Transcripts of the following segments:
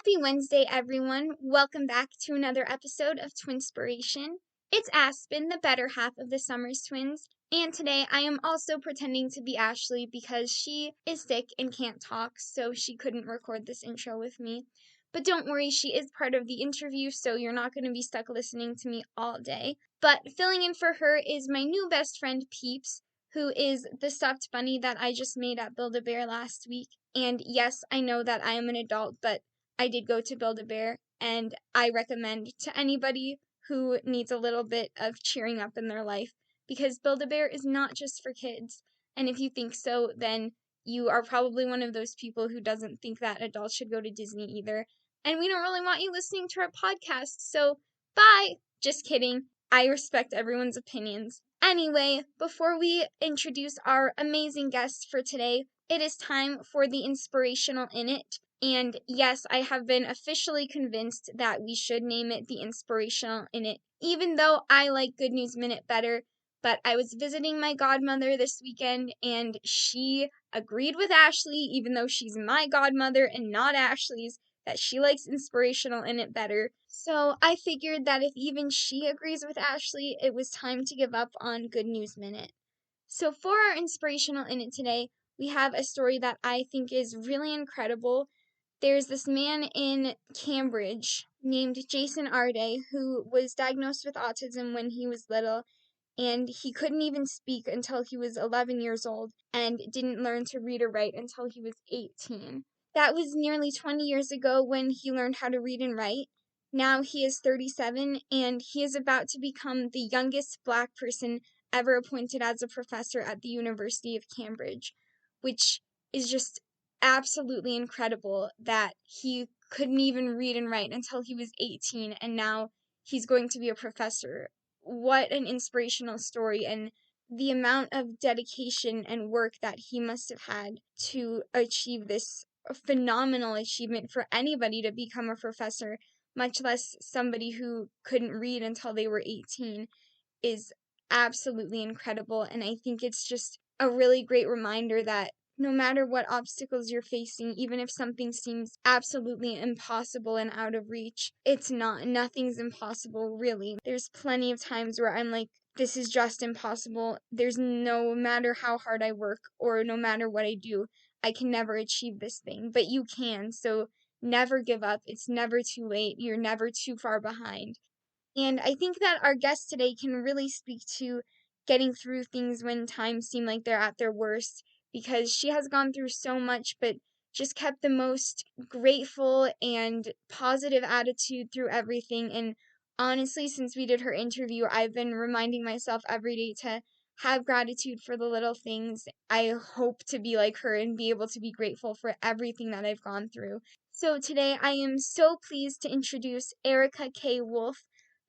Happy Wednesday, everyone. Welcome back to another episode of Twinspiration. It's Aspen, the better half of the Summers twins, and today I am also pretending to be Ashley because she is sick and can't talk, so she couldn't record this intro with me. But don't worry, she is part of the interview, so you're not going to be stuck listening to me all day. But filling in for her is my new best friend, Peeps, who is the stuffed bunny that I just made at Build-A-Bear last week. And yes, I know that I am an adult, but I did go to Build-A-Bear, and I recommend to anybody who needs a little bit of cheering up in their life, because Build-A-Bear is not just for kids. And if you think so, then you are probably one of those people who doesn't think that adults should go to Disney either. And we don't really want you listening to our podcast, so bye! Just kidding. I respect everyone's opinions. Anyway, before we introduce our amazing guest for today, it is time for the inspirational in it. And yes, I have been officially convinced that we should name it the Inspirational in It, even though I like Good News Minute better. But I was visiting my godmother this weekend, and she agreed with Ashley, even though she's my godmother and not Ashley's, that she likes Inspirational in It better. So I figured that if even she agrees with Ashley, it was time to give up on Good News Minute. So for our Inspirational in It today, we have a story that I think is really incredible. There's this man in Cambridge named Jason Arde who was diagnosed with autism when he was little, and he couldn't even speak until he was 11 years old and didn't learn to read or write until he was 18. That was nearly 20 years ago when he learned how to read and write. Now he is 37, and he is about to become the youngest Black person ever appointed as a professor at the University of Cambridge, which is just absolutely incredible that he couldn't even read and write until he was 18, and now he's going to be a professor. What an inspirational story, and the amount of dedication and work that he must have had to achieve this phenomenal achievement for anybody to become a professor, much less somebody who couldn't read until they were 18, is absolutely incredible. And I think it's just a really great reminder that no matter what obstacles you're facing, even if something seems absolutely impossible and out of reach, it's not. Nothing's impossible, really. There's plenty of times where I'm like, this is just impossible. There's no matter how hard I work or no matter what I do, I can never achieve this thing. But you can, so never give up. It's never too late. You're never too far behind. And I think that our guest today can really speak to getting through things when times seem like they're at their worst, because she has gone through so much but just kept the most grateful and positive attitude through everything. And honestly, since we did her interview, I've been reminding myself every day to have gratitude for the little things. I hope to be like her and be able to be grateful for everything that I've gone through. So today I am so pleased to introduce Erika K.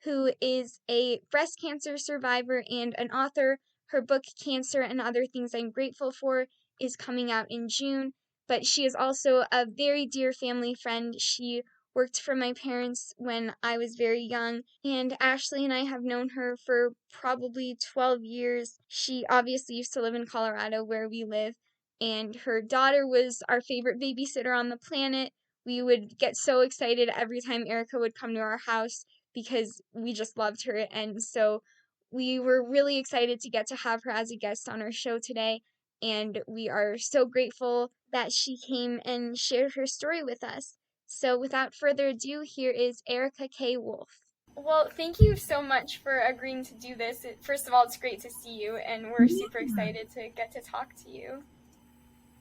who is a breast cancer survivor and an author. Her book, Cancer and Other Things I'm Grateful For, is coming out in June, but she is also a very dear family friend. She worked for my parents when I was very young, and Ashley and I have known her for probably 12 years. She obviously used to live in Colorado, where we live, and her daughter was our favorite babysitter on the planet. We would get so excited every time Erika would come to our house because we just loved her, and so we were really excited to get to have her as a guest on our show today, and we are so grateful that she came and shared her story with us. So without further ado, here is Erika K. Well, thank you so much for agreeing to do this. First of all, it's great to see you, and we're super excited to get to talk to you.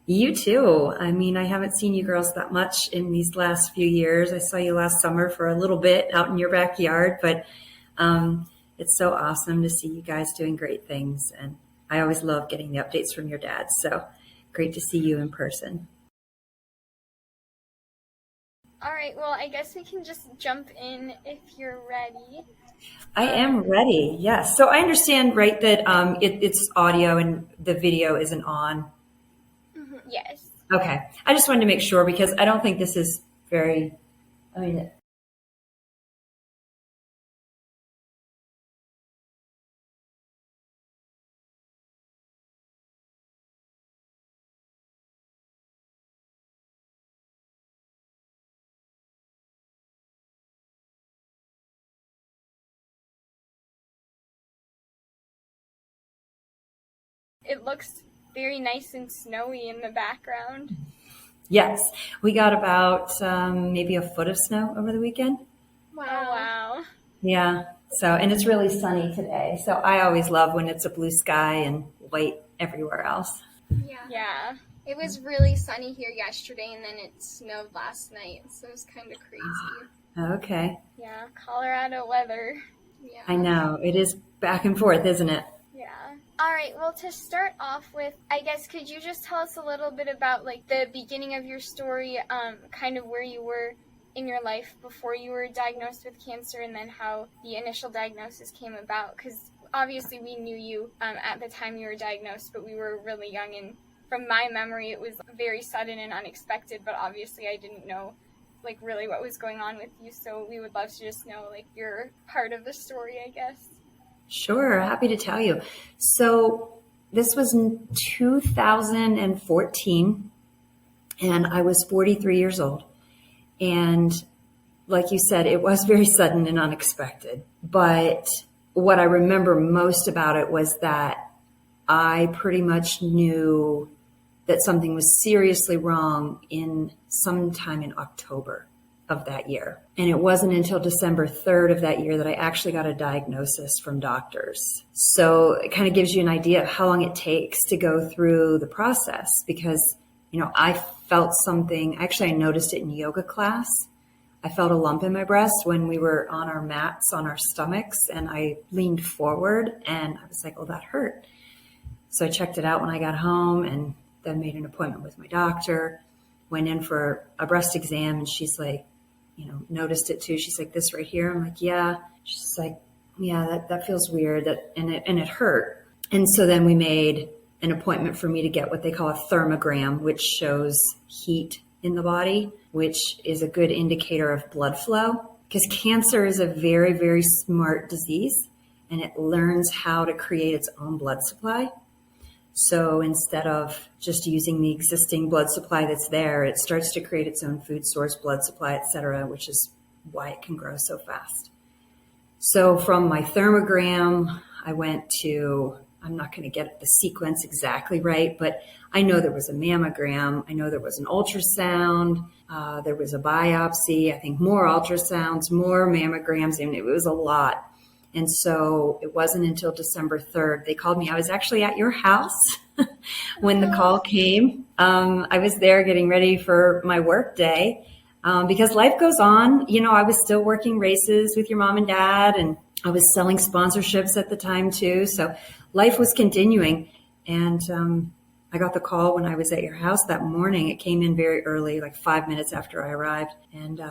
You too. I mean, I haven't seen you girls that much in these last few years. I saw you last summer for a little bit out in your backyard, but it's so awesome to see you guys doing great things. And I always love getting the updates from your dad. So great to see you in person. All right, well, I guess we can just jump in if you're ready. I am ready, yes. So I understand, right, that it's audio and the video isn't on. Yes. Okay. I just wanted to make sure because I don't think this is very, I mean, It looks very nice and snowy in the background. Yes, we got about maybe a foot of snow over the weekend. Wow. Oh, wow. Yeah. So, and it's really sunny today. So I always love when it's a blue sky and white everywhere else. Yeah. It was really sunny here yesterday, and then it snowed last night, so it was kind of crazy. Okay. Yeah, Colorado weather. Yeah. I know. It is back and forth, isn't it? Yeah. All right, well, to start off with, I guess, could you just tell us a little bit about, like, the beginning of your story, kind of where you were in your life before you were diagnosed with cancer, and then how the initial diagnosis came about? Because obviously we knew you at the time you were diagnosed, but we were really young, and from my memory, it was very sudden and unexpected, but obviously I didn't know, like, really what was going on with you, so we would love to just know, like, your part of the story, I guess. Sure, happy to tell you. So this was in 2014, and I was 43 years old. And like you said, it was very sudden and unexpected. But what I remember most about it was that I pretty much knew that something was seriously wrong in sometime in October of that year. And it wasn't until December 3rd of that year that I actually got a diagnosis from doctors. So it kind of gives you an idea of how long it takes to go through the process, because, you know, I felt something. Actually, I noticed it in yoga class. I felt a lump in my breast when we were on our mats on our stomachs, and I leaned forward and I was like, oh, that hurt. So I checked it out when I got home, and then made an appointment with my doctor, went in for a breast exam, and she's like, you know, noticed it too. She's like, this right here. I'm like, yeah. She's like, yeah, that feels weird. And it hurt. And so then we made an appointment for me to get what they call a thermogram, which shows heat in the body, which is a good indicator of blood flow, because cancer is a very, very smart disease, and it learns how to create its own blood supply. So instead of just using the existing blood supply that's there, it starts to create its own food source, blood supply, et cetera, which is why it can grow so fast. So from my thermogram, I went to, I'm not going to get the sequence exactly right, but I know there was a mammogram. I know there was an ultrasound. There was a biopsy. I think more ultrasounds, more mammograms, and it was a lot. And so it wasn't until December 3rd, they called me. I was actually at your house when the call came. I was there getting ready for my work day because life goes on. You know, I was still working races with your mom and dad, and I was selling sponsorships at the time too. So life was continuing. And I got the call when I was at your house that morning. It came in very early, like 5 minutes after I arrived. And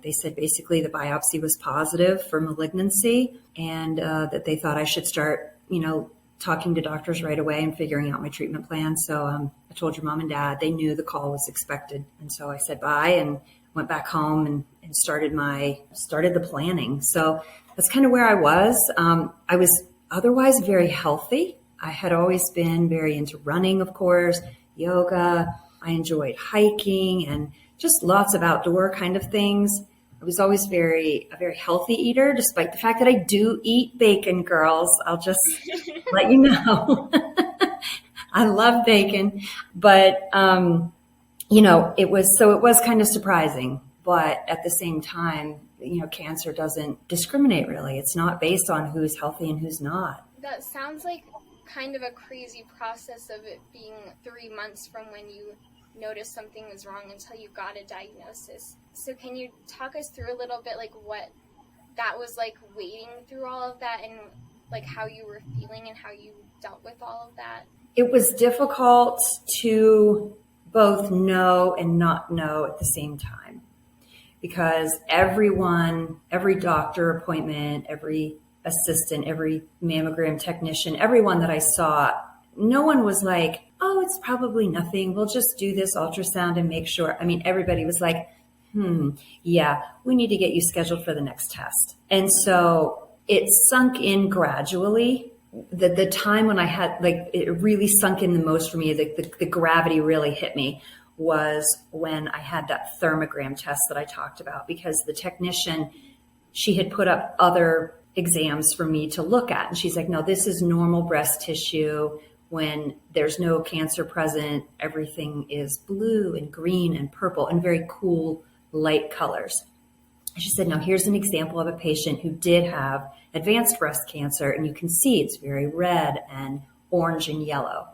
they said basically the biopsy was positive for malignancy, and that they thought I should start, you know, talking to doctors right away and figuring out my treatment plan. So I told your mom and dad. They knew the call was expected. And so I said bye and went back home and started the planning. So that's kind of where I was. I was otherwise very healthy. I had always been very into running, of course, yoga. I enjoyed hiking and just lots of outdoor kind of things. I was always a very healthy eater, despite the fact that I do eat bacon, girls. I'll just let you know. I love bacon, but, you know, it was kind of surprising, but at the same time, you know, cancer doesn't discriminate really. It's not based on who's healthy and who's not. That sounds like kind of a crazy process of it being 3 months from when you noticed something was wrong until you got a diagnosis. So can you talk us through a little bit like what that was like, waiting through all of that, and like how you were feeling and how you dealt with all of that? It was difficult to both know and not know at the same time, because every doctor appointment, every assistant, every mammogram technician, everyone that I saw, no one was like, oh, it's probably nothing. We'll just do this ultrasound and make sure. I mean, everybody was like, yeah, we need to get you scheduled for the next test. And so it sunk in gradually. The time when I had, like, it really sunk in the most for me, the gravity really hit me, was when I had that thermogram test that I talked about, because the technician, she had put up other exams for me to look at. And she's like, no, this is normal breast tissue. when there's no cancer present, everything is blue and green and purple and very cool light colors. She said, now here's an example of a patient who did have advanced breast cancer, and you can see it's very red and orange and yellow.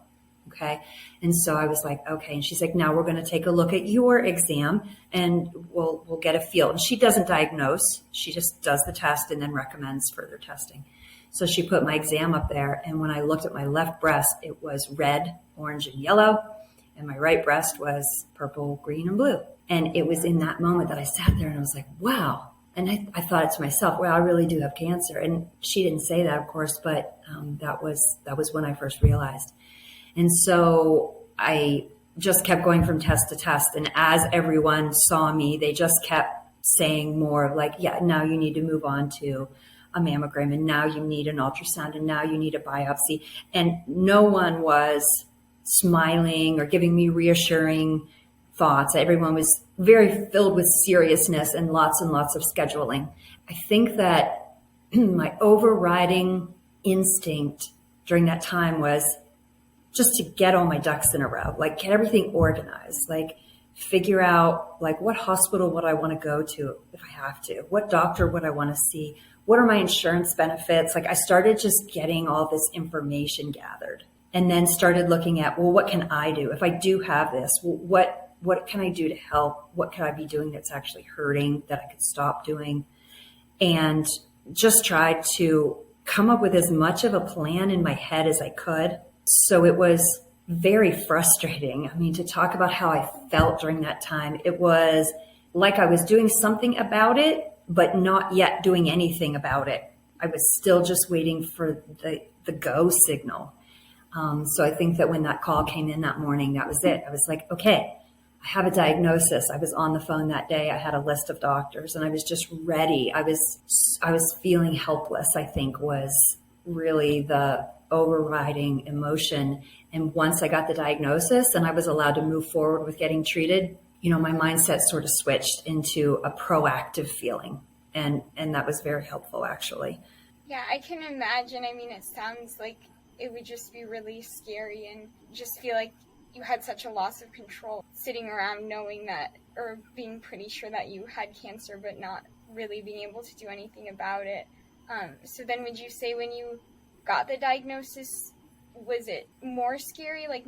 Okay. And so I was like, okay. And she's like, now we're going to take a look at your exam and we'll get a feel. And she doesn't diagnose. She just does the test and then recommends further testing. So she put my exam up there. And when I looked at my left breast, it was red, orange, and yellow. And my right breast was purple, green, and blue. And it was in that moment that I sat there and I was like, wow. And I thought to myself, well, I really do have cancer. And she didn't say that, of course, but that was when I first realized. And so I just kept going from test to test. And as everyone saw me, they just kept saying more like, yeah, now you need to move on to a mammogram, and now you need an ultrasound, and now you need a biopsy. And no one was smiling or giving me reassuring thoughts. Everyone was very filled with seriousness and lots of scheduling. I think that my overriding instinct during that time was just to get all my ducks in a row, like get everything organized, like figure out like what hospital would I want to go to if I have to, what doctor would I want to see, what are my insurance benefits? Like I started just getting all this information gathered and then started looking at, well, what can I do? If I do have this, what can I do to help? What can I be doing that's actually hurting that I could stop doing? And just tried to come up with as much of a plan in my head as I could. So it was very frustrating. I mean, to talk about how I felt during that time, it was like I was doing something about it, but not yet doing anything about it. I was still just waiting for the go signal. So I think that when that call came in that morning, that was it. I was like, okay, I have a diagnosis. I was on the phone that day. I had a list of doctors and I was just ready. I was feeling helpless, I think was really the overriding emotion. And once I got the diagnosis and I was allowed to move forward with getting treated, my mindset sort of switched into a proactive feeling. And that was very helpful, actually. Yeah, I can imagine. I mean, it sounds like it would just be really scary and just feel like you had such a loss of control sitting around knowing that, or being pretty sure that you had cancer, but not really being able to do anything about it. So then would you say when you got the diagnosis, was it more scary, like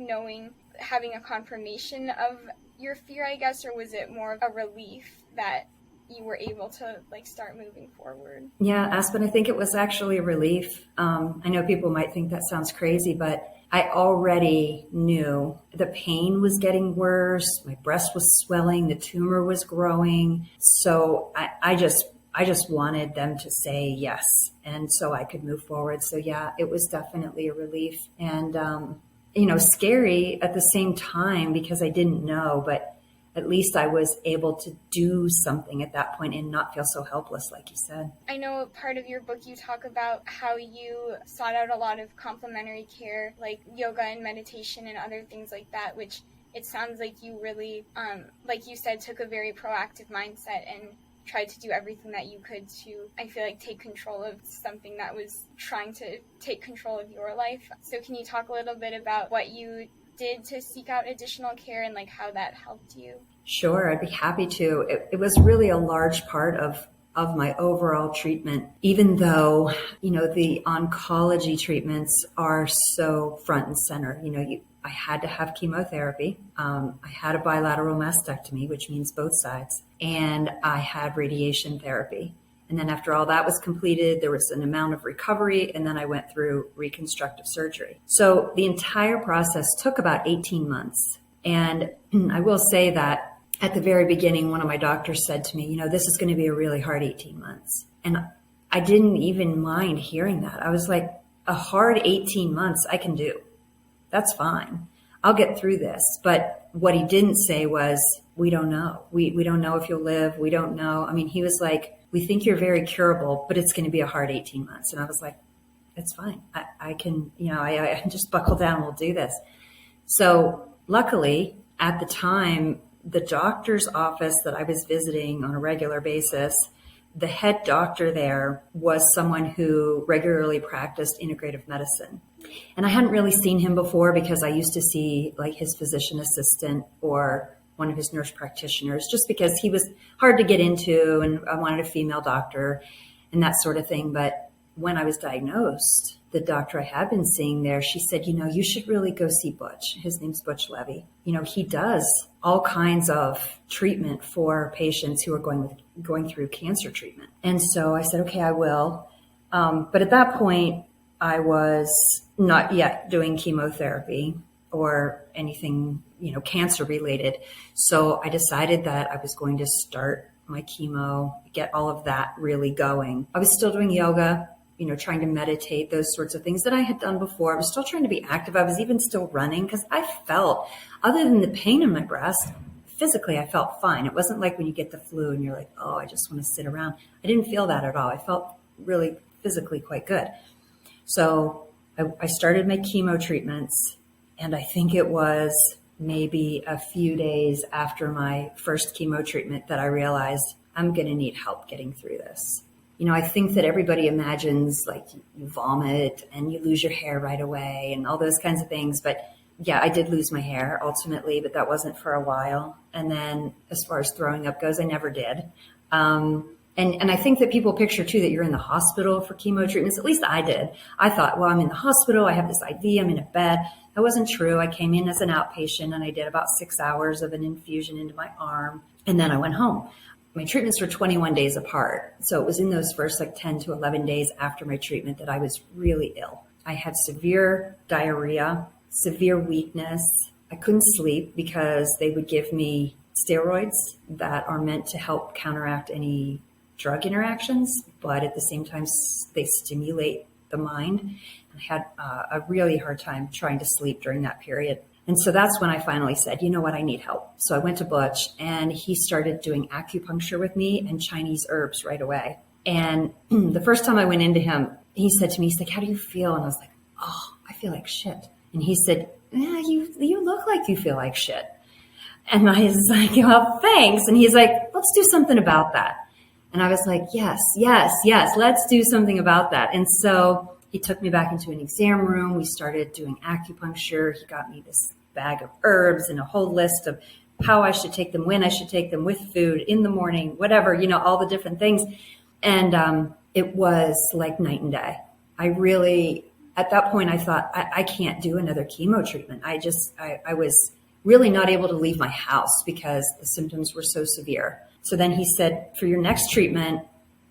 having a confirmation of your fear, I guess, or was it more of a relief that you were able to start moving forward? Yeah, Aspen, I think it was actually a relief. I know people might think that sounds crazy, but I already knew the pain was getting worse. My breast was swelling. The tumor was growing. So I just wanted them to say yes. And so I could move forward. So yeah, it was definitely a relief and, scary at the same time because I didn't know, but at least I was able to do something at that point and not feel so helpless, like you said. I know part of your book you talk about how you sought out a lot of complementary care, like yoga and meditation and other things like that, which it sounds like you really, like you said, took a very proactive mindset and tried to do everything that you could to, I feel like, take control of something that was trying to take control of your life. So can you talk a little bit about what you did to seek out additional care and how that helped you? Sure, I'd be happy to. It was really a large part of my overall treatment, even though, the oncology treatments are so front and center. I had to have chemotherapy. I had a bilateral mastectomy, which means both sides, and I had radiation therapy. And then after all that was completed, there was an amount of recovery, and then I went through reconstructive surgery. So the entire process took about 18 months. And I will say that at the very beginning, one of my doctors said to me, this is going to be a really hard 18 months. And I didn't even mind hearing that. I was like, a hard 18 months I can do. That's fine. I'll get through this. But what he didn't say was, we don't know. We don't know if you'll live. We don't know. I mean, he was like, we think you're very curable, but it's going to be a hard 18 months. And I was like, it's fine. I can, I can just buckle down. We'll do this. So luckily at the time, the doctor's office that I was visiting on a regular basis, the head doctor there was someone who regularly practiced integrative medicine. And I hadn't really seen him before because I used to see like his physician assistant or one of his nurse practitioners, just because he was hard to get into and I wanted a female doctor and that sort of thing. But when I was diagnosed, the doctor I had been seeing there, she said, you should really go see Butch. His name's Butch Levy. He does all kinds of treatment for patients who are going through cancer treatment. And so I said, okay, I will. But at that point, I was not yet doing chemotherapy or anything, cancer related. So I decided that I was going to start my chemo, get all of that really going. I was still doing yoga, trying to meditate, those sorts of things that I had done before. I was still trying to be active. I was even still running because I felt, other than the pain in my breast, physically I felt fine. It wasn't like when you get the flu and you're like, oh, I just want to sit around. I didn't feel that at all. I felt really physically quite good. So I started my chemo treatments, and I think it was maybe a few days after my first chemo treatment that I realized I'm going to need help getting through this. I think that everybody imagines like you vomit and you lose your hair right away and all those kinds of things. But yeah, I did lose my hair ultimately, but that wasn't for a while. And then as far as throwing up goes, I never did. And I think that people picture too that you're in the hospital for chemo treatments. At least I did. I thought, well, I'm in the hospital. I have this IV. I'm in a bed. That wasn't true. I came in as an outpatient and I did about 6 hours of an infusion into my arm. And then I went home. My treatments were 21 days apart. So it was in those first 10 to 11 days after my treatment that I was really ill. I had severe diarrhea, severe weakness. I couldn't sleep because they would give me steroids that are meant to help counteract any drug interactions, but at the same time, they stimulate the mind. I had a really hard time trying to sleep during that period. And so that's when I finally said, you know what, I need help. So I went to Butch and he started doing acupuncture with me and Chinese herbs right away. And the first time I went into him, he said to me, he's like, how do you feel? And I was like, oh, I feel like shit. And he said, yeah, you look like you feel like shit. And I was like, well, thanks. And he's like, let's do something about that. And I was like, yes, let's do something about that. And so he took me back into an exam room. We started doing acupuncture. He got me this bag of herbs and a whole list of how I should take them, when I should take them, with food, in the morning, whatever, all the different things. And it was like night and day. I really, at that point, I thought, I can't do another chemo treatment. I was really not able to leave my house because the symptoms were so severe. So then he said, for your next treatment,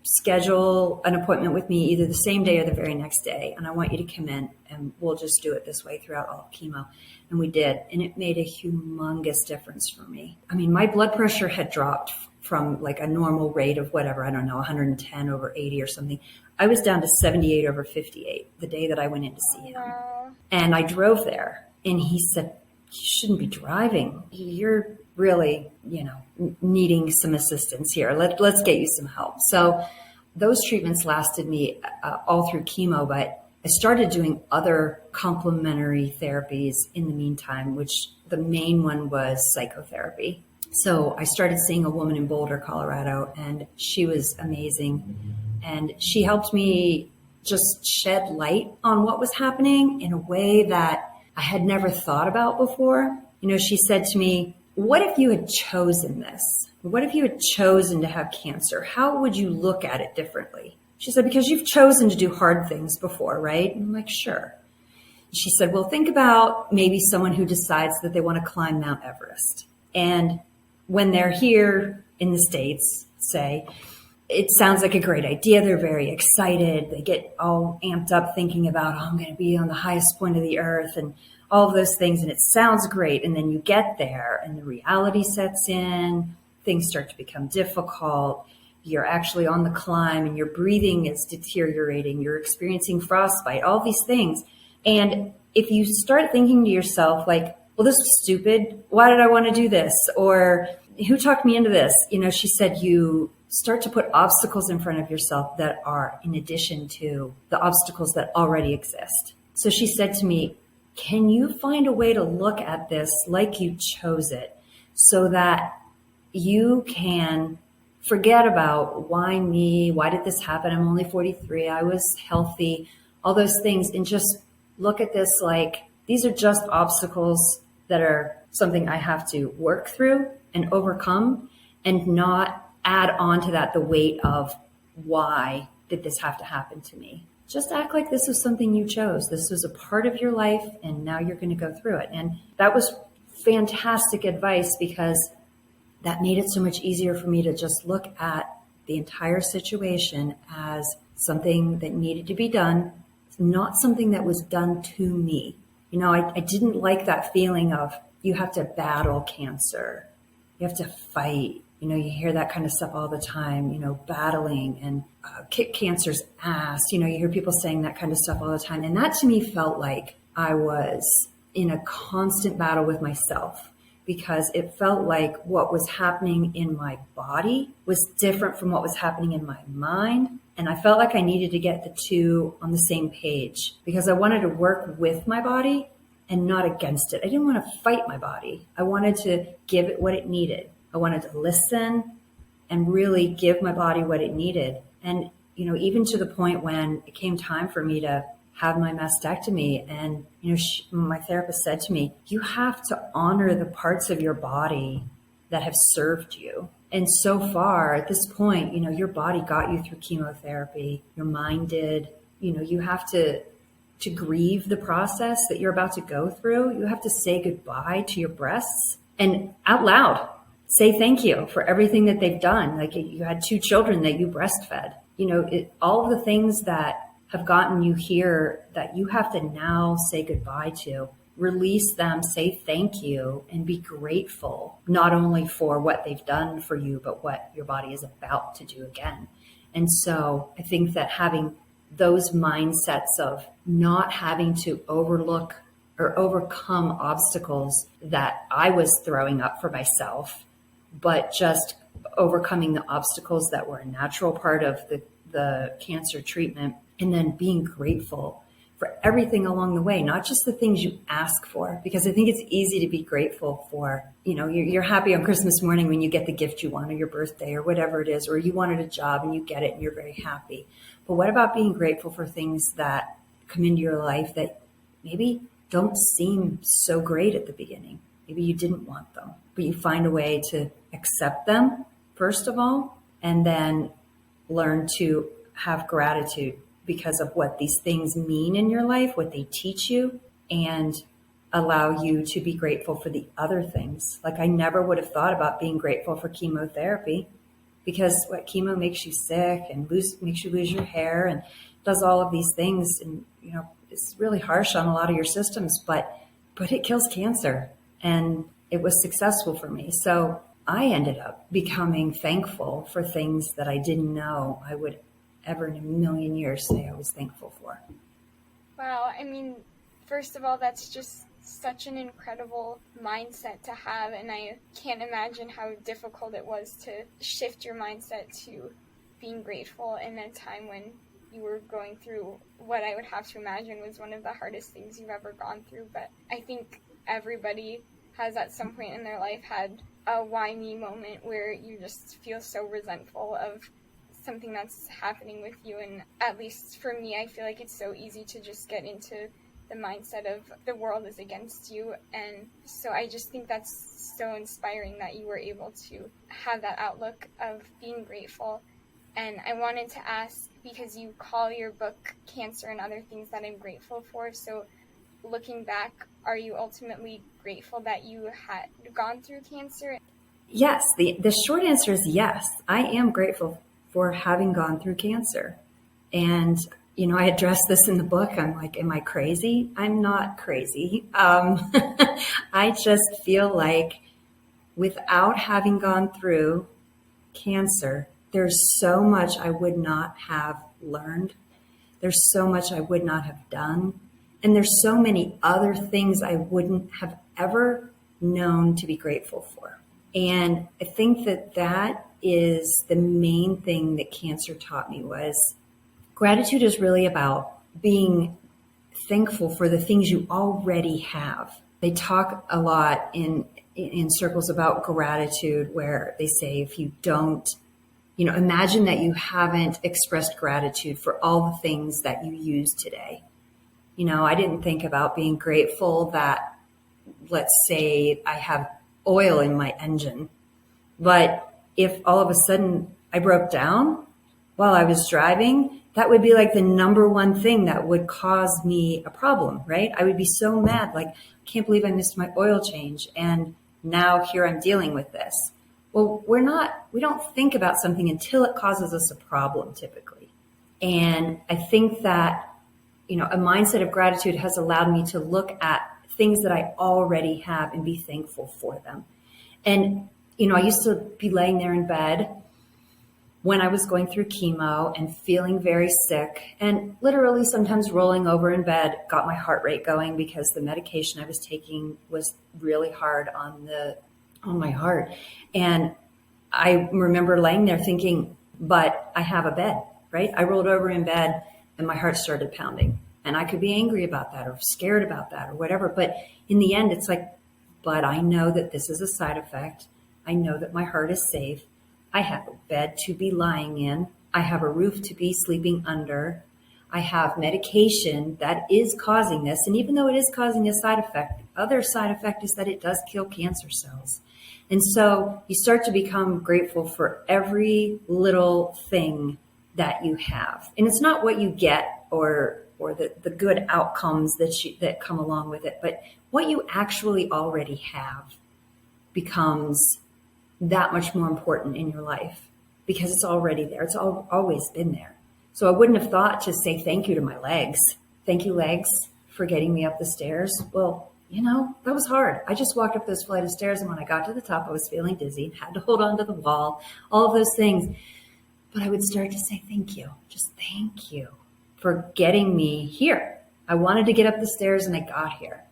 schedule an appointment with me either the same day or the very next day. And I want you to come in and we'll just do it this way throughout all of chemo. And we did. And it made a humongous difference for me. I mean, my blood pressure had dropped from like a normal rate of whatever, I don't know, 110 over 80 or something. I was down to 78 over 58 the day that I went in to see him. And I drove there and he said, you shouldn't be driving. You're really, needing some assistance here. Let's get you some help. So those treatments lasted me all through chemo, but I started doing other complementary therapies in the meantime, which the main one was psychotherapy. So I started seeing a woman in Boulder, Colorado, and she was amazing. And she helped me just shed light on what was happening in a way that I had never thought about before. She said to me, what if you had chosen this? What if you had chosen to have cancer? How would you look at it differently? She said, because you've chosen to do hard things before, right? And I'm like, sure. She said, well, think about maybe someone who decides that they want to climb Mount Everest. And when they're here in the States, say, it sounds like a great idea. They're very excited. They get all amped up thinking about, I'm going to be on the highest point of the earth and all of those things. And it sounds great. And then you get there and the reality sets in. Things start to become difficult. You're actually on the climb and your breathing is deteriorating. You're experiencing frostbite, all these things. And if you start thinking to yourself like, well, this is stupid. Why did I want to do this? Or who talked me into this? She said, you start to put obstacles in front of yourself that are in addition to the obstacles that already exist. So she said to me, can you find a way to look at this like you chose it so that you can forget about why me, why did this happen? I'm only 43. I was healthy, all those things, and just look at this like these are just obstacles that are something I have to work through and overcome, and not add on to that the weight of why did this have to happen to me. Just act like this was something you chose. This was a part of your life, and now you're going to go through it. And that was fantastic advice, because that made it so much easier for me to just look at the entire situation as something that needed to be done, not something that was done to me. I didn't like that feeling of you have to battle cancer. You have to fight. You hear that kind of stuff all the time, battling and kick cancer's ass. You hear people saying that kind of stuff all the time. And that to me felt like I was in a constant battle with myself, because it felt like what was happening in my body was different from what was happening in my mind. And I felt like I needed to get the two on the same page, because I wanted to work with my body and not against it. I didn't want to fight my body. I wanted to give it what it needed. I wanted to listen and really give my body what it needed. And, even to the point when it came time for me to have my mastectomy, and, my therapist said to me, you have to honor the parts of your body that have served you. And so far at this point, your body got you through chemotherapy, your mind did. You have to grieve the process that you're about to go through. You have to say goodbye to your breasts, and out loud say thank you for everything that they've done. Like, you had 2 children that you breastfed. All of the things that have gotten you here that you have to now say goodbye to. Release them, say thank you, and be grateful, not only for what they've done for you, but what your body is about to do again. And so I think that having those mindsets of not having to overlook or overcome obstacles that I was throwing up for myself, but just overcoming the obstacles that were a natural part of the cancer treatment, and then being grateful for everything along the way, not just the things you ask for, because I think it's easy to be grateful for, you're happy on Christmas morning when you get the gift you want, or your birthday, or whatever it is, or you wanted a job and you get it and you're very happy. But what about being grateful for things that come into your life that maybe don't seem so great at the beginning? Maybe you didn't want them, but you find a way to accept them, first of all, and then learn to have gratitude because of what these things mean in your life, what they teach you, and allow you to be grateful for the other things. Like, I never would have thought about being grateful for chemotherapy, because what chemo makes you sick and makes you lose your hair and does all of these things. And, it's really harsh on a lot of your systems, but it kills cancer. And it was successful for me. So I ended up becoming thankful for things that I didn't know I would ever in a million years say I was thankful for. Wow. I mean, first of all, that's just such an incredible mindset to have. And I can't imagine how difficult it was to shift your mindset to being grateful in a time when you were going through what I would have to imagine was one of the hardest things you've ever gone through. But I think everybody has at some point in their life had a why me moment where you just feel so resentful of something that's happening with you. And at least for me, I feel like it's so easy to just get into the mindset of the world is against you. And so I just think that's so inspiring that you were able to have that outlook of being grateful. And I wanted to ask, because you call your book Cancer and Other Things That I'm Grateful For, so looking back, are you ultimately grateful that you had gone through cancer? Yes, the short answer is yes. I am grateful for having gone through cancer. And, I address this in the book. I'm like, am I crazy? I'm not crazy. I just feel like without having gone through cancer, there's so much I would not have learned. There's so much I would not have done. And there's so many other things I wouldn't have ever known to be grateful for. And I think that is the main thing that cancer taught me was gratitude is really about being thankful for the things you already have. They talk a lot in circles about gratitude, where they say if you don't, imagine that you haven't expressed gratitude for all the things that you use today. I didn't think about being grateful that, let's say, I have oil in my engine. But if all of a sudden I broke down while I was driving, that would be like the number one thing that would cause me a problem, right? I would be so mad, like, can't believe I missed my oil change. And now here I'm dealing with this. Well, we don't think about something until it causes us a problem typically. And I think that, a mindset of gratitude has allowed me to look at things that I already have and be thankful for them. And, I used to be laying there in bed when I was going through chemo and feeling very sick, and literally sometimes rolling over in bed got my heart rate going because the medication I was taking was really hard on my heart. And I remember laying there thinking, but I have a bed, right? I rolled over in bed and my heart started pounding, and I could be angry about that or scared about that or whatever. But in the end, it's like, but I know that this is a side effect. I know that my heart is safe. I have a bed to be lying in. I have a roof to be sleeping under. I have medication that is causing this. And even though it is causing a side effect, other side effect is that it does kill cancer cells. And so you start to become grateful for every little thing that you have. And it's not what you get or the good outcomes that come along with it, but what you actually already have becomes that much more important in your life because it's already there. It's always been there. So I wouldn't have thought to say thank you to my legs. Thank you, legs, for getting me up the stairs. Well, that was hard. I just walked up this flight of stairs, and when I got to the top, I was feeling dizzy, had to hold on to the wall, all of those things. But I would start to say thank you. Just thank you for getting me here. I wanted to get up the stairs and I got here.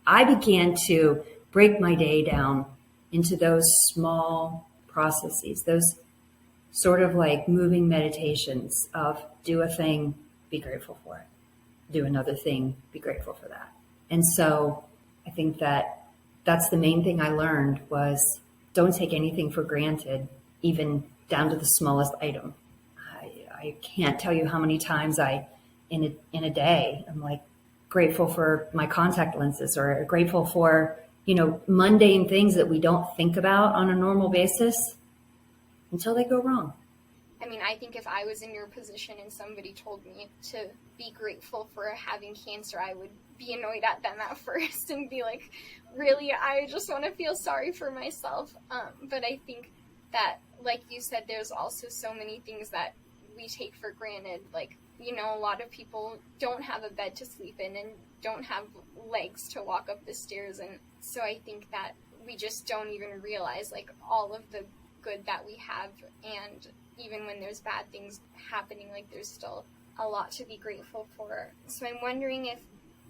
I began to break my day down into those small processes, those sort of like moving meditations of do a thing, be grateful for it. Do another thing, be grateful for that. And so I think that that's the main thing I learned was don't take anything for granted, even down to the smallest item. I can't tell you how many times in a day, I'm like grateful for my contact lenses or grateful for mundane things that we don't think about on a normal basis until they go wrong. I mean, I think if I was in your position and somebody told me to be grateful for having cancer, I would be annoyed at them at first and be like, really, I just want to feel sorry for myself. But I think that, like you said, there's also so many things that we take for granted. Like, a lot of people don't have a bed to sleep in and don't have legs to walk up the stairs. And so I think that we just don't even realize like all of the good that we have. And even when there's bad things happening, like there's still a lot to be grateful for. So I'm wondering if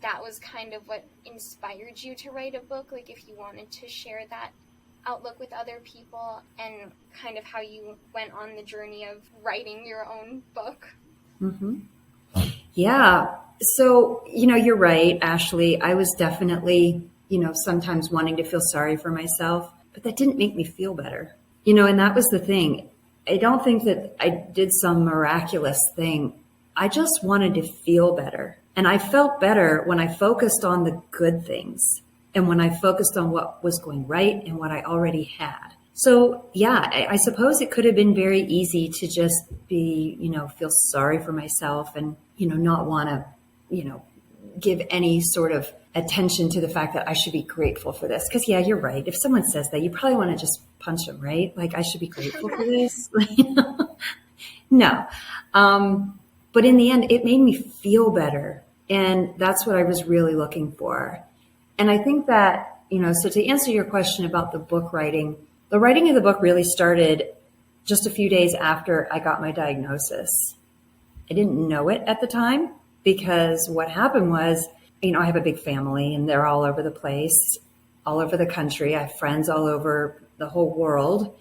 that was kind of what inspired you to write a book, like if you wanted to share that outlook with other people and kind of how you went on the journey of writing your own book. Mm-hmm. Yeah. So, you're right, Ashley. I was definitely, sometimes wanting to feel sorry for myself, but that didn't make me feel better. And that was the thing. I don't think that I did some miraculous thing. I just wanted to feel better. And I felt better when I focused on the good things and when I focused on what was going right and what I already had. So yeah, I suppose it could have been very easy to just be, feel sorry for myself and, not want to, give any sort of attention to the fact that I should be grateful for this. Because yeah, you're right. If someone says that, you probably want to just punch them, right? Like I should be grateful for this. No. But in the end, it made me feel better. And that's what I was really looking for. And I think that, so to answer your question about the book writing, the writing of the book really started just a few days after I got my diagnosis. I didn't know it at the time because what happened was, I have a big family and they're all over the place, all over the country. I have friends all over the whole world.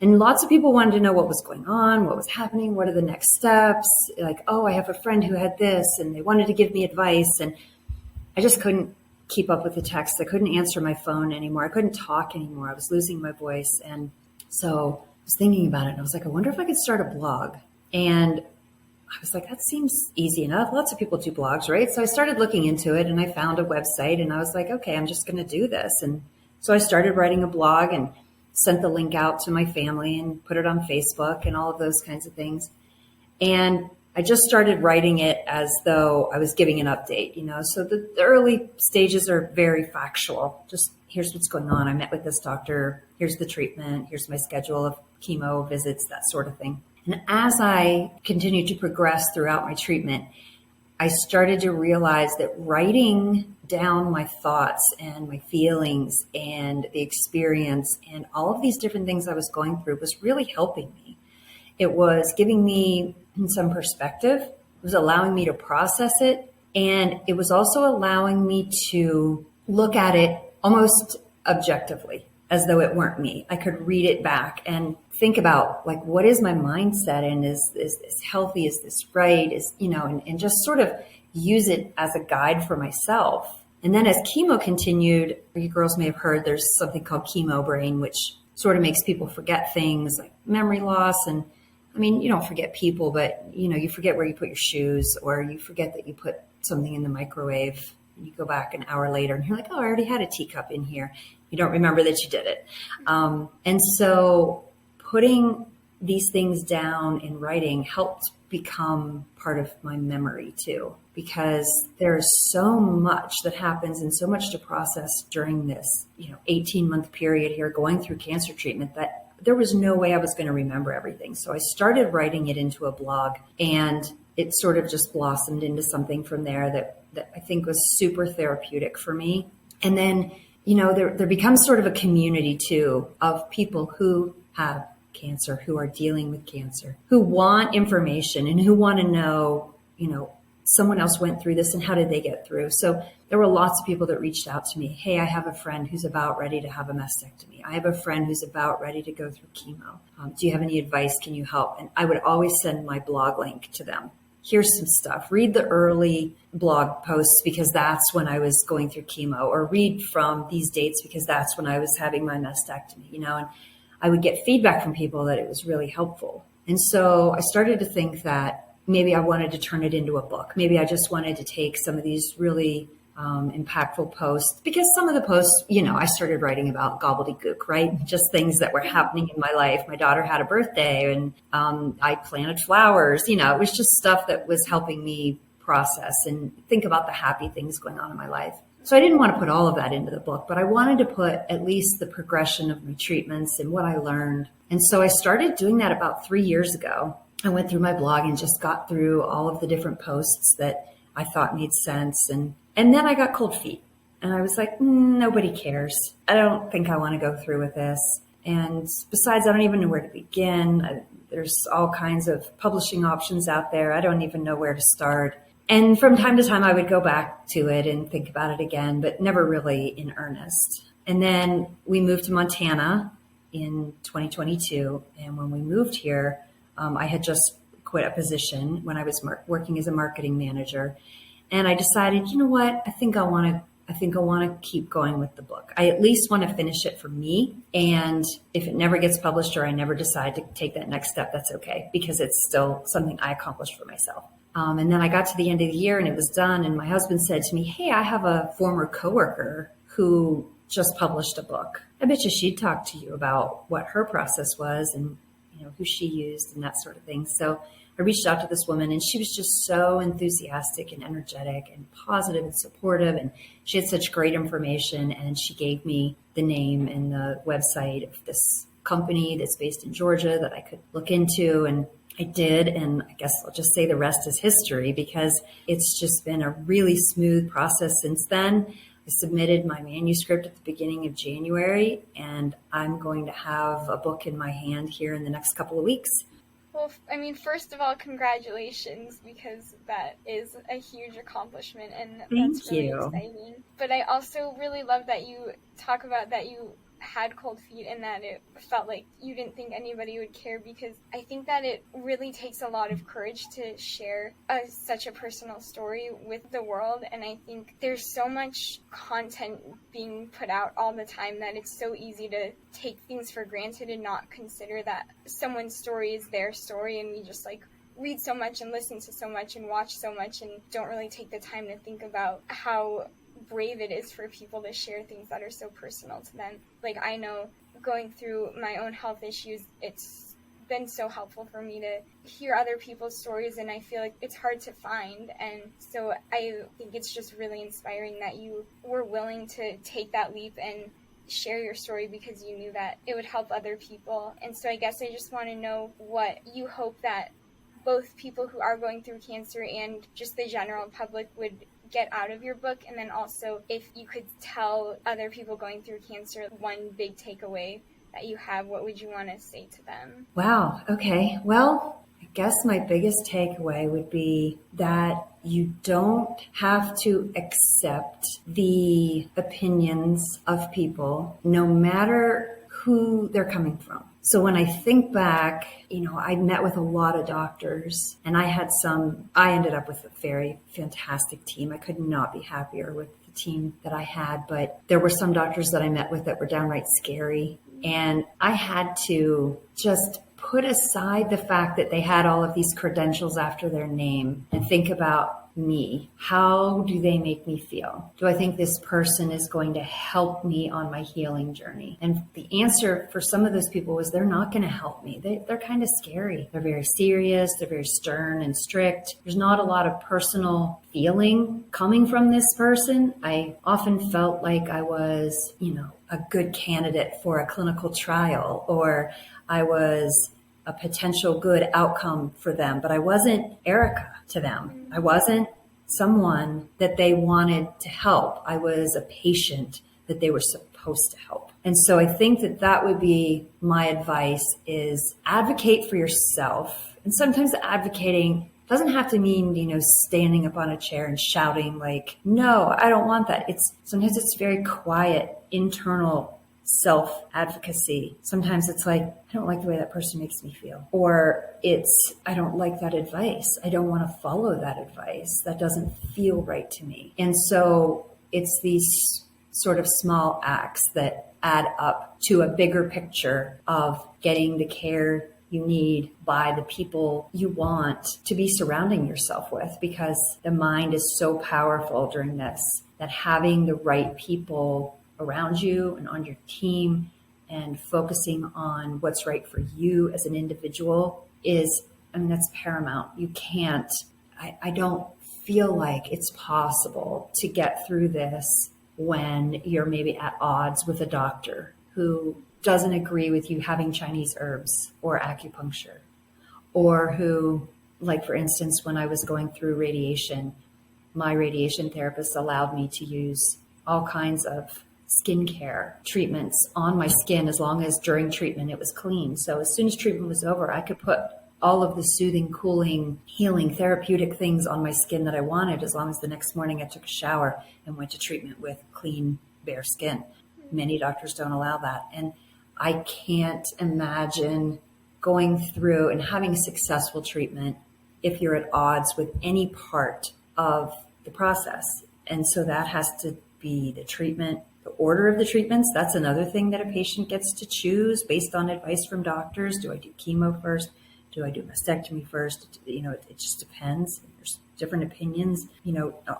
And lots of people wanted to know what was going on, what was happening, what are the next steps? Like, oh, I have a friend who had this, and they wanted to give me advice. And I just couldn't keep up with the text. I couldn't answer my phone anymore. I couldn't talk anymore. I was losing my voice. And so I was thinking about it, and I was like, I wonder if I could start a blog. And I was like, that seems easy enough. Lots of people do blogs, right? So I started looking into it and I found a website and I was like, okay, I'm just going to do this. And so I started writing a blog and sent the link out to my family and put it on Facebook and all of those kinds of things. And I just started writing it as though I was giving an update, So the early stages are very factual. Just here's what's going on. I met with this doctor. Here's the treatment. Here's my schedule of chemo visits, that sort of thing. And as I continued to progress throughout my treatment, I started to realize that writing down my thoughts and my feelings and the experience and all of these different things I was going through was really helping me. It was giving me some perspective. It was allowing me to process it. And it was also allowing me to look at it almost objectively, as though it weren't me. I could read it back and think about, like, what is my mindset? And is this healthy? Is this right? And just sort of use it as a guide for myself. And then as chemo continued, you girls may have heard there's something called chemo brain, which sort of makes people forget things like memory loss. And I mean, you don't forget people, but you forget where you put your shoes, or you forget that you put something in the microwave. And you go back an hour later and you're like, oh, I already had a teacup in here. You don't remember that you did it. And so putting these things down in writing helped become part of my memory too, because there's so much that happens and so much to process during this 18-month period here going through cancer treatment that there was no way I was going to remember everything. So I started writing it into a blog, and it sort of just blossomed into something from there that I think was super therapeutic for me. And then, there becomes sort of a community too of people who have cancer, who are dealing with cancer, who want information and who want to know, someone else went through this and how did they get through? So there were lots of people that reached out to me. Hey, I have a friend who's about ready to have a mastectomy. I have a friend who's about ready to go through chemo. Do you have any advice? Can you help? And I would always send my blog link to them. Here's some stuff. Read the early blog posts because that's when I was going through chemo, or read from these dates because that's when I was having my mastectomy, and I would get feedback from people that it was really helpful. And so I started to think that maybe I wanted to turn it into a book. Maybe I just wanted to take some of these really impactful posts, because some of the posts, I started writing about gobbledygook, right? Just things that were happening in my life. My daughter had a birthday and I planted flowers. It was just stuff that was helping me process and think about the happy things going on in my life. So I didn't want to put all of that into the book, but I wanted to put at least the progression of my treatments and what I learned. And so I started doing that about 3 years ago. I went through my blog and just got through all of the different posts that I thought made sense. And then I got cold feet and I was like, nobody cares. I don't think I want to go through with this. And besides, I don't even know where to begin. There's all kinds of publishing options out there. I don't even know where to start. And from time to time, I would go back to it and think about it again, but never really in earnest. And then we moved to Montana in 2022. And when we moved here, I had just quit a position when I was working as a marketing manager. And I decided, you know what, I think I want to keep going with the book. I at least want to finish it for me. And if it never gets published or I never decide to take that next step, that's okay, because it's still something I accomplished for myself. And then I got to the end of the year and it was done. And my husband said to me, hey, I have a former coworker who just published a book. I bet you she'd talk to you about what her process was and who she used and that sort of thing. So I reached out to this woman and she was just so enthusiastic and energetic and positive and supportive. And she had such great information. And she gave me the name and the website of this company that's based in Georgia that I could look into. And I did. And I guess I'll just say the rest is history, because it's just been a really smooth process since then. I submitted my manuscript at the beginning of January, and I'm going to have a book in my hand here in the next couple of weeks. Well, first of all, congratulations, because that is a huge accomplishment, and that's really exciting. But I also really love that you talk about that you had cold feet and that it felt like you didn't think anybody would care, because I think that it really takes a lot of courage to share such a personal story with the world. And I think there's so much content being put out all the time that it's so easy to take things for granted and not consider that someone's story is their story, and we just read so much and listen to so much and watch so much and don't really take the time to think about how brave it is for people to share things that are so personal to them. Like, I know going through my own health issues, it's been so helpful for me to hear other people's stories, and I feel like it's hard to find. And so I think it's just really inspiring that you were willing to take that leap and share your story because you knew that it would help other people. And so I guess I just want to know what you hope that both people who are going through cancer and just the general public would get out of your book, and then also if you could tell other people going through cancer one big takeaway that you have, what would you want to say to them? Wow. Okay. Well, I guess my biggest takeaway would be that you don't have to accept the opinions of people, no matter who they're coming from. So when I think back, I met with a lot of doctors, and I ended up with a very fantastic team. I could not be happier with the team that I had, but there were some doctors that I met with that were downright scary. And I had to just put aside the fact that they had all of these credentials after their name and think about me. How do they make me feel? Do I think this person is going to help me on my healing journey? And the answer for some of those people was they're not going to help me. They're kind of scary. They're very serious. They're very stern and strict. There's not a lot of personal feeling coming from this person. I often felt like I was, a good candidate for a clinical trial, or I was a potential good outcome for them, but I wasn't Erika to them. I wasn't someone that they wanted to help. I was a patient that they were supposed to help. And so I think that would be my advice, is advocate for yourself. And sometimes advocating doesn't have to mean, standing up on a chair and shouting like, no, I don't want that. Sometimes it's very quiet, internal self-advocacy. Sometimes it's like, I don't like the way that person makes me feel. Or it's, I don't like that advice. I don't want to follow that advice. That doesn't feel right to me. And so it's these sort of small acts that add up to a bigger picture of getting the care you need by the people you want to be surrounding yourself with, because the mind is so powerful during this, that having the right people around you and on your team and focusing on what's right for you as an individual that's paramount. I don't feel like it's possible to get through this when you're maybe at odds with a doctor who doesn't agree with you having Chinese herbs or acupuncture, or who, like for instance, when I was going through radiation, my radiation therapist allowed me to use all kinds of skincare treatments on my skin as long as during treatment it was clean. So as soon as treatment was over, I could put all of the soothing, cooling, healing, therapeutic things on my skin that I wanted, as long as the next morning I took a shower and went to treatment with clean, bare skin. Many doctors don't allow that. And I can't imagine going through and having a successful treatment if you're at odds with any part of the process. And so that has to be the treatment, the order of the treatments. That's another thing that a patient gets to choose based on advice from doctors. Do I do chemo first? Do I do mastectomy first? It just depends. There's different opinions,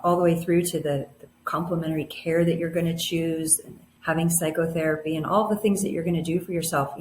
all the way through to the complementary care that you're going to choose, and having psychotherapy and all the things that you're going to do for yourself.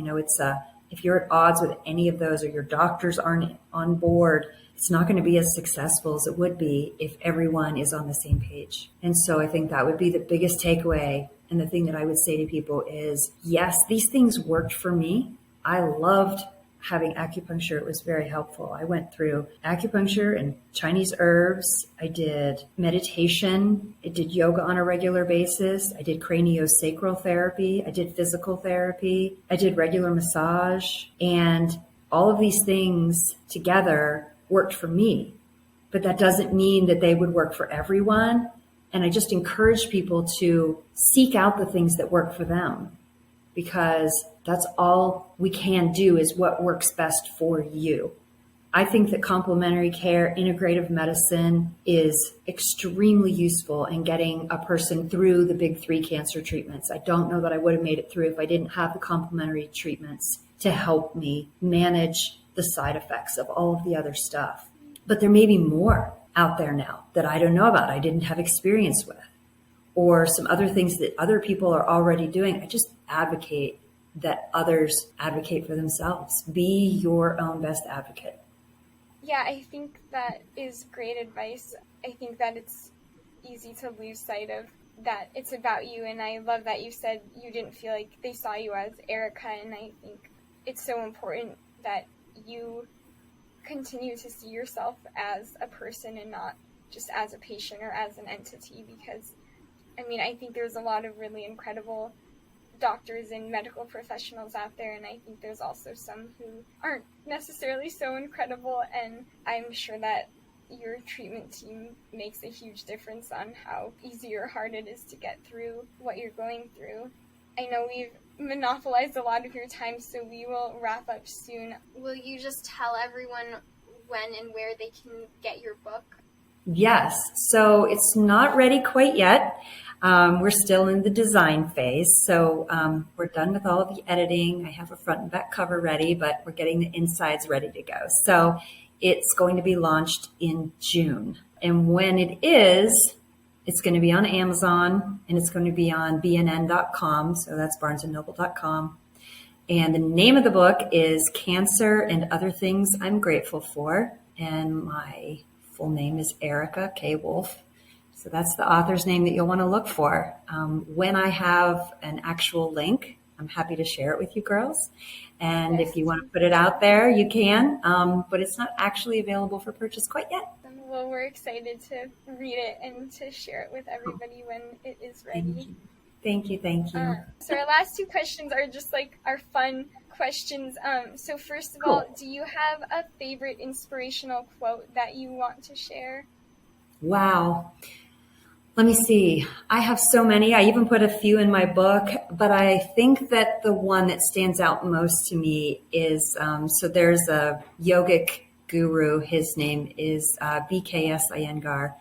If you're at odds with any of those, or your doctors aren't on board, it's not going to be as successful as it would be if everyone is on the same page. And so I think that would be the biggest takeaway. And the thing that I would say to people is, yes, these things worked for me. I loved having acupuncture. It was very helpful. I went through acupuncture and Chinese herbs. I did meditation. I did yoga on a regular basis. I did craniosacral therapy. I did physical therapy. I did regular massage. And all of these things together worked for me. But that doesn't mean that they would work for everyone. And I just encourage people to seek out the things that work for them, because that's all we can do, is what works best for you. I think that complementary care, integrative medicine is extremely useful in getting a person through the big 3 cancer treatments. I don't know that I would have made it through if I didn't have the complementary treatments to help me manage the side effects of all of the other stuff. But there may be more out there now that I don't know about, I didn't have experience with, or some other things that other people are already doing. I just advocate that others advocate for themselves. Be your own best advocate. Yeah, I think that is great advice. I think that it's easy to lose sight of that it's about you, and I love that you said you didn't feel like they saw you as Erika, and I think it's so important that you continue to see yourself as a person and not just as a patient or as an entity, because I mean, I think there's a lot of really incredible doctors and medical professionals out there, and I think there's also some who aren't necessarily so incredible, and I'm sure that your treatment team makes a huge difference on how easy or hard it is to get through what you're going through. I know we've monopolized a lot of your time, so we will wrap up soon. Will you just tell everyone when and where they can get your book? Yes. So it's not ready quite yet. We're still in the design phase. So we're done with all of the editing. I have a front and back cover ready, but we're getting the insides ready to go. So it's going to be launched in June. And when it is, it's going to be on Amazon, and it's going to be on bnn.com. So that's barnesandnoble.com. And the name of the book is Cancer and Other Things I'm Grateful For. And my full name is Erika K. Wolf. So that's the author's name that you'll want to look for. When I have an actual link, I'm happy to share it with you girls. And if you want to put it out there, you can. But it's not actually available for purchase quite yet. Well, we're excited to read it and to share it with everybody when it is ready. Thank you. So our last two questions are just like our fun questions. So first of all, do you have a favorite inspirational quote that you want to share? Wow. Let me see. I have so many. I even put a few in my book, but I think that the one that stands out most to me is, so there's a yogic guru. His name is BKS Iyengar.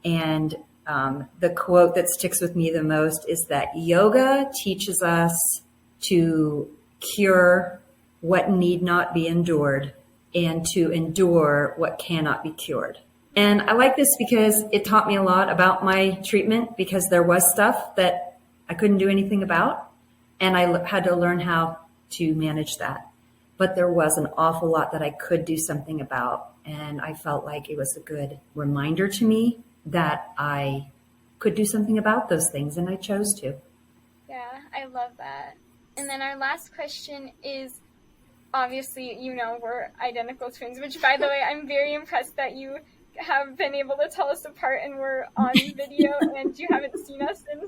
And the quote that sticks with me the most is that yoga teaches us to cure what need not be endured and to endure what cannot be cured. And I like this because it taught me a lot about my treatment, because there was stuff that I couldn't do anything about, and I had to learn how to manage that. But there was an awful lot that I could do something about, and I felt like it was a good reminder to me that I could do something about those things, and I chose to. Yeah, I love that. And then our last question is, obviously, you know, we're identical twins, which, by the way, I'm very impressed that you have been able to tell us apart and we're on video and you haven't seen us in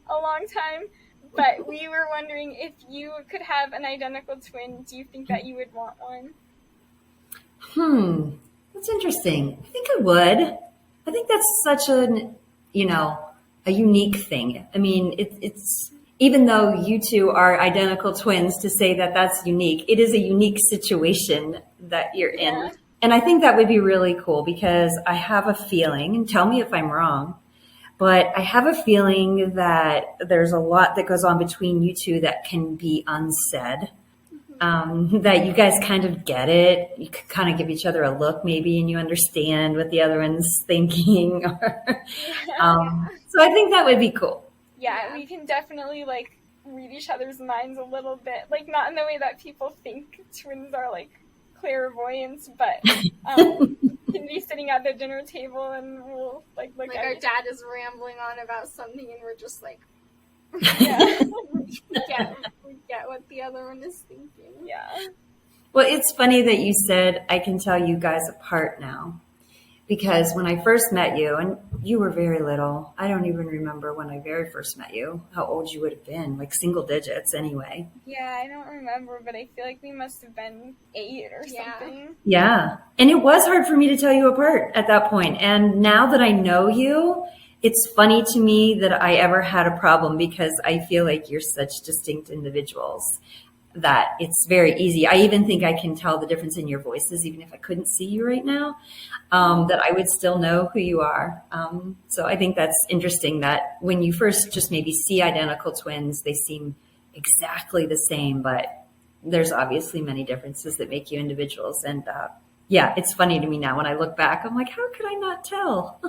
a long time. But we were wondering, if you could have an identical twin, do you think that you would want one? That's interesting. I think I would. I think that's such a unique thing. I mean, it's even though you two are identical twins, to say that that's unique, it is a unique situation that you're in. And I think that would be really cool, because I have a feeling, and tell me if I'm wrong, but I have a feeling that there's a lot that goes on between you two that can be unsaid. That you guys kind of get it. You could kind of give each other a look maybe, and you understand what the other one's thinking. So I think that would be cool. Yeah, we can definitely like read each other's minds a little bit. Like, not in the way that people think twins are like clairvoyants, but can be sitting at the dinner table and we'll like look at our dad is rambling on about something and we're just like, we get what the other one is thinking. Yeah. Well, it's funny that you said I can tell you guys apart now, because when I first met you, and you were very little, I don't even remember when I very first met you, how old you would have been, like single digits anyway. Yeah, I don't remember, but I feel like we must have been 8 or something. Yeah. And it was hard for me to tell you apart at that point. And now that I know you, it's funny to me that I ever had a problem, because I feel like you're such distinct individuals that it's very easy. I even think I can tell the difference in your voices, even if I couldn't see you right now, that I would still know who you are. So I think that's interesting that when you first just maybe see identical twins, they seem exactly the same, but there's obviously many differences that make you individuals. And yeah, it's funny to me now when I look back. I'm like, how could I not tell?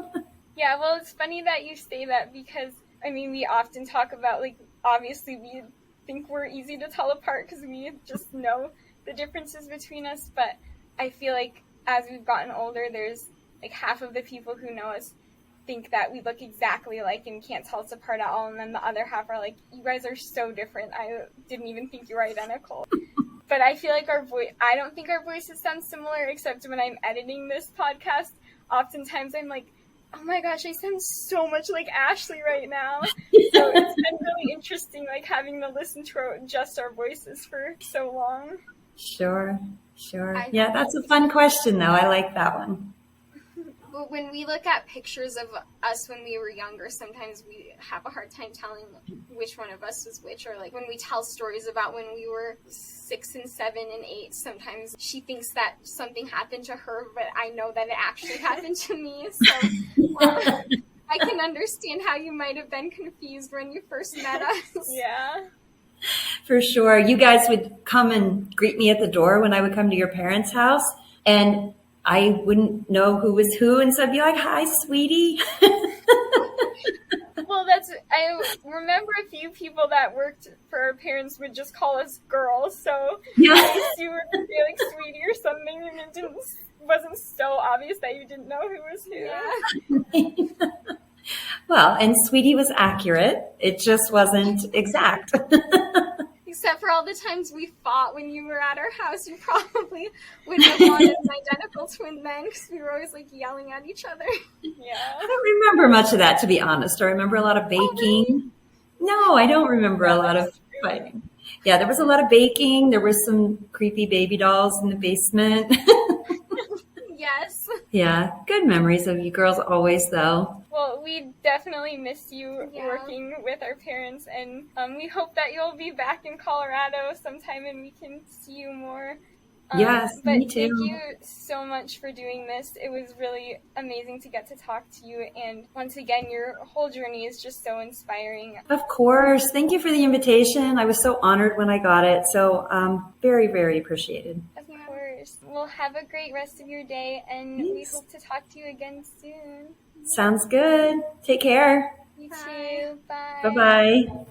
Yeah, well, it's funny that you say that because, I mean, we often talk about, like, obviously we think we're easy to tell apart because we just know the differences between us, but I feel like as we've gotten older, there's, like, half of the people who know us think that we look exactly alike and can't tell us apart at all, and then the other half are like, you guys are so different. I didn't even think you were identical. But I feel like I don't think our voices sound similar, except when I'm editing this podcast. Oftentimes I'm like, oh my gosh, I sound so much like Ashley right now. So it's been really interesting, like, having to listen to just our voices for so long. Sure. Yeah, that's a fun question, though. I like that one. But when we look at pictures of us when we were younger, sometimes we have a hard time telling which one of us was which. Or, like, when we tell stories about when we were 6 and 7 and 8, sometimes she thinks that something happened to her, but I know that it actually happened to me. So I can understand how you might have been confused when you first met us. Yeah. For sure. You guys would come and greet me at the door when I would come to your parents' house, and I wouldn't know who was who, and so I'd be like, hi, sweetie. Well, I remember a few people that worked for our parents would just call us girls, so Yeah. I you were like sweetie or something, and it wasn't so obvious that you didn't know who was who. Yeah. Well, and sweetie was accurate. It just wasn't exact. Except for all the times we fought when you were at our house, you probably would have wanted an identical twin then, because we were always, like, yelling at each other. Yeah. I don't remember much of that, to be honest. I remember a lot of baking. Oh, really? No, I don't remember a lot of fighting. Yeah, there was a lot of baking. There were some creepy baby dolls in the basement. Yes. Yeah, good memories of you girls always, though. Well, we definitely miss you Yeah. working with our parents, and we hope that you'll be back in Colorado sometime and we can see you more. Yes, but me too. Thank you so much for doing this. It was really amazing to get to talk to you, and once again, your whole journey is just so inspiring. Of course. Thank you for the invitation. I was so honored when I got it. So very, very appreciated. Of course. Well, have a great rest of your day, and we Thanks. hope to talk to you again soon. Sounds good. Take care. You Bye. too. Bye. Bye-bye.